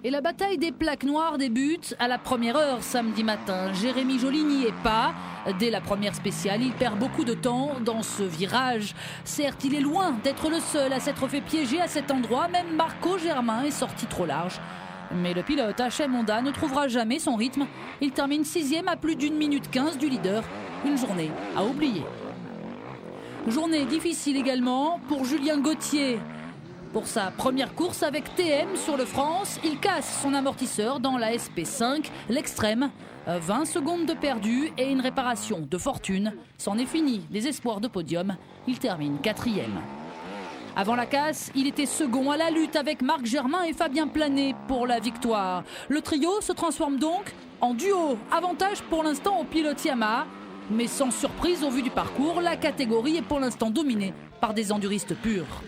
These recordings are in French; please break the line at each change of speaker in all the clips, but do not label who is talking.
Et la bataille des plaques noires débute à la première heure samedi matin. Jérémy Joly n'y est pas. Dès la première spéciale, il perd beaucoup de temps dans ce virage. Certes, il est loin d'être le seul à s'être fait piéger à cet endroit. Même Marco Germain est sorti trop large. Mais le pilote HM Honda ne trouvera jamais son rythme. Il termine 6e à plus d'1 minute 15 du leader. Une journée à oublier. Journée difficile également pour Julien Gauthier. Pour sa première course avec TM sur le France, il casse son amortisseur dans la SP5, l'extrême. 20 secondes de perdu et une réparation de fortune. C'en est fini des espoirs de podium. Il termine 4e. Avant la casse, il était second à la lutte avec Marc Germain et Fabien Planet pour la victoire. Le trio se transforme donc en duo. Avantage pour l'instant au pilote Yamaha. Mais sans surprise au vu du parcours, la catégorie est pour l'instant dominée par des enduristes purs.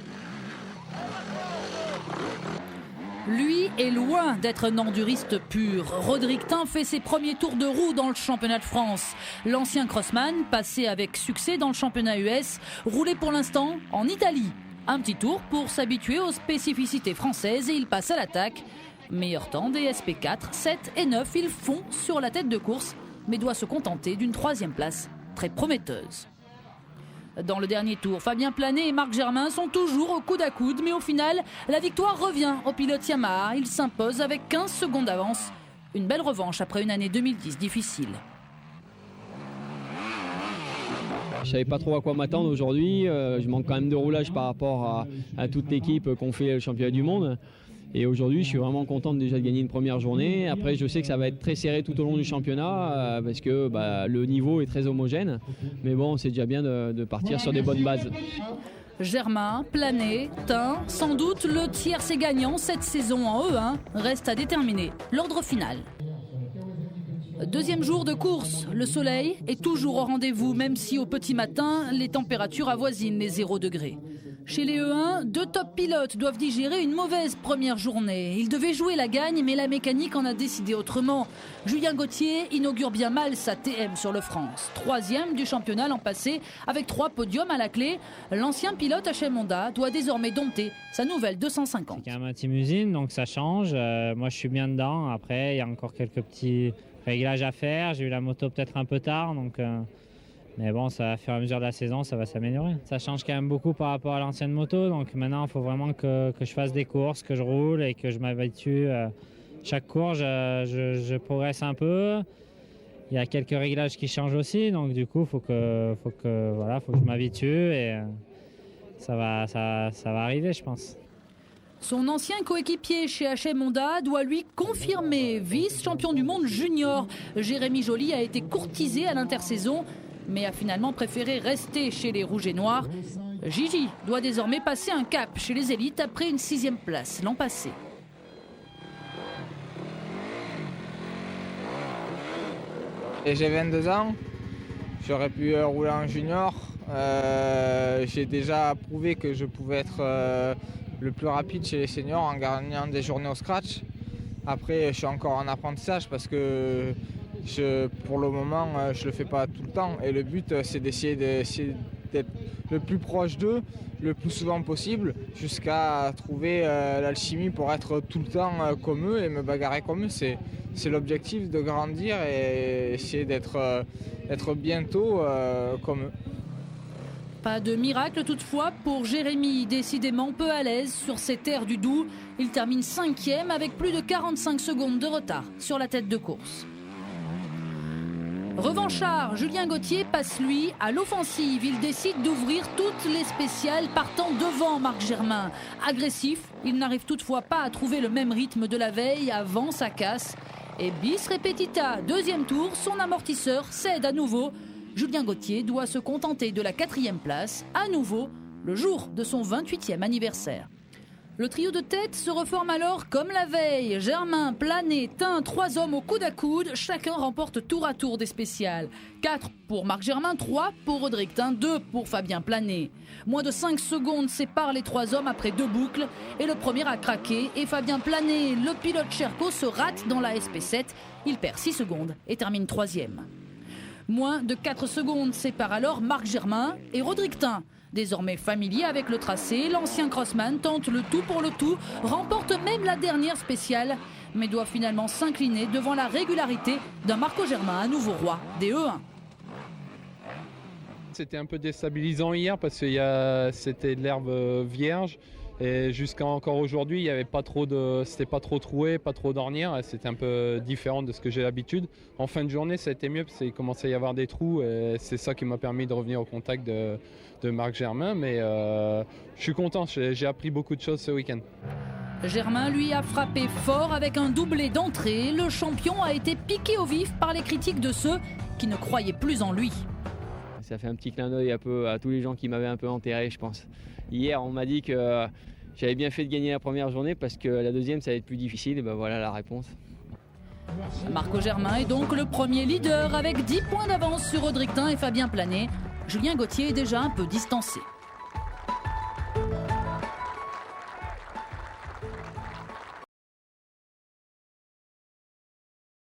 Lui est loin d'être un enduriste pur. Rodriguetin fait ses premiers tours de roue dans le championnat de France. L'ancien crossman, passé avec succès dans le championnat US, roulait pour l'instant en Italie. Un petit tour pour s'habituer aux spécificités françaises et il passe à l'attaque. Meilleur temps des SP4, 7 et 9, il fond sur la tête de course, mais doit se contenter d'une 3e place très prometteuse. Dans le dernier tour, Fabien Planet et Marc Germain sont toujours au coude à coude, mais au final, la victoire revient au pilote Yamaha. Il s'impose avec 15 secondes d'avance. Une belle revanche après une année 2010 difficile.
Je ne savais pas trop à quoi m'attendre aujourd'hui. Je manque quand même de roulage par rapport à toute l'équipe qu'on fait le championnat du monde. Et aujourd'hui, je suis vraiment content déjà de gagner une première journée. Après, je sais que ça va être très serré tout au long du championnat parce que le niveau est très homogène. Mais bon, c'est déjà bien de partir sur des bonnes bases.
Germain, Planet, Tin, sans doute le tiercé gagnant cette saison en E1 reste à déterminer l'ordre final. Deuxième jour de course, le soleil est toujours au rendez-vous, même si au petit matin, les températures avoisinent les 0 degrés. Chez les E1, 2 top pilotes doivent digérer une mauvaise première journée. Ils devaient jouer la gagne, mais la mécanique en a décidé autrement. Julien Gauthier inaugure bien mal sa TM sur le France. 3e du championnat l'an passé, avec 3 podiums à la clé. L'ancien pilote HM Honda doit désormais dompter sa nouvelle 250.
C'est quand même un team usine, donc ça change. Moi, je suis bien dedans. Après, il y a encore quelques petits réglages à faire. J'ai eu la moto peut-être un peu tard, donc... Mais bon, ça va faire à mesure de la saison, ça va s'améliorer. Ça change quand même beaucoup par rapport à l'ancienne moto. Donc maintenant, il faut vraiment que je fasse des courses, que je roule et que je m'habitue. Chaque course, je progresse un peu. Il y a quelques réglages qui changent aussi. Donc du coup, il faut que je m'habitue et ça va arriver, je pense.
Son ancien coéquipier chez HM Honda doit lui confirmer. Vice-champion du monde junior, Jérémy Joly a été courtisé à l'intersaison, mais a finalement préféré rester chez les Rouges et Noirs. Gigi doit désormais passer un cap chez les élites après une 6e place l'an passé.
Et j'ai 22 ans, j'aurais pu rouler en junior. J'ai déjà prouvé que je pouvais être le plus rapide chez les seniors en gagnant des journées au scratch. Après, je suis encore en apprentissage parce que pour le moment, je ne le fais pas tout le temps. Et le but, c'est d'essayer d'être le plus proche d'eux, le plus souvent possible, jusqu'à trouver l'alchimie pour être tout le temps comme eux et me bagarrer comme eux. C'est l'objectif de grandir et essayer d'être bientôt comme eux.
Pas de miracle toutefois pour Jérémy, décidément peu à l'aise sur ces terres du Doubs. Il termine 5e avec plus de 45 secondes de retard sur la tête de course. Revanchard, Julien Gauthier passe lui à l'offensive. Il décide d'ouvrir toutes les spéciales partant devant Marc Germain. Agressif, il n'arrive toutefois pas à trouver le même rythme de la veille avant sa casse. Et bis repetita, 2e tour, son amortisseur cède à nouveau. Julien Gauthier doit se contenter de la 4e place, à nouveau, le jour de son 28e anniversaire. Le trio de tête se reforme alors comme la veille. Germain, Planet, Tin, 3 hommes au coude à coude. Chacun remporte tour à tour des spéciales. 4 pour Marc Germain, 3 pour Rodriguetin, 2 pour Fabien Planet. Moins de 5 secondes séparent les 3 hommes après 2 boucles. Et le premier a craqué. Et Fabien Planet, le pilote Sherco, se rate dans la SP7. Il perd 6 secondes et termine 3e. Moins de 4 secondes séparent alors Marc Germain et Rodriguetin. Désormais familier avec le tracé, l'ancien crossman tente le tout pour le tout, remporte même la dernière spéciale. mais doit finalement s'incliner devant la régularité d'un Marco Germain, à nouveau roi des E1.
C'était un peu déstabilisant hier parce que c'était de l'herbe vierge et jusqu'à encore aujourd'hui, il y avait pas trop c'était pas trop troué, pas trop d'ornières. C'était un peu différent de ce que j'ai l'habitude. En fin de journée, ça a été mieux parce qu'il commençait à y avoir des trous et c'est ça qui m'a permis de revenir au contact de Marc Germain. Mais je suis content, j'ai appris beaucoup de choses ce week-end.
Germain, lui, a frappé fort avec un doublé d'entrée. Le champion a été piqué au vif par les critiques de ceux qui ne croyaient plus en lui.
Ça fait un petit clin d'œil un peu à tous les gens qui m'avaient un peu enterré, je pense. Hier, on m'a dit que j'avais bien fait de gagner la première journée parce que la deuxième, ça allait être plus difficile. Et ben voilà la réponse.
Marco Germain est donc le premier leader avec 10 points d'avance sur Audrictin et Fabien Planet. Julien Gauthier est déjà un peu distancé.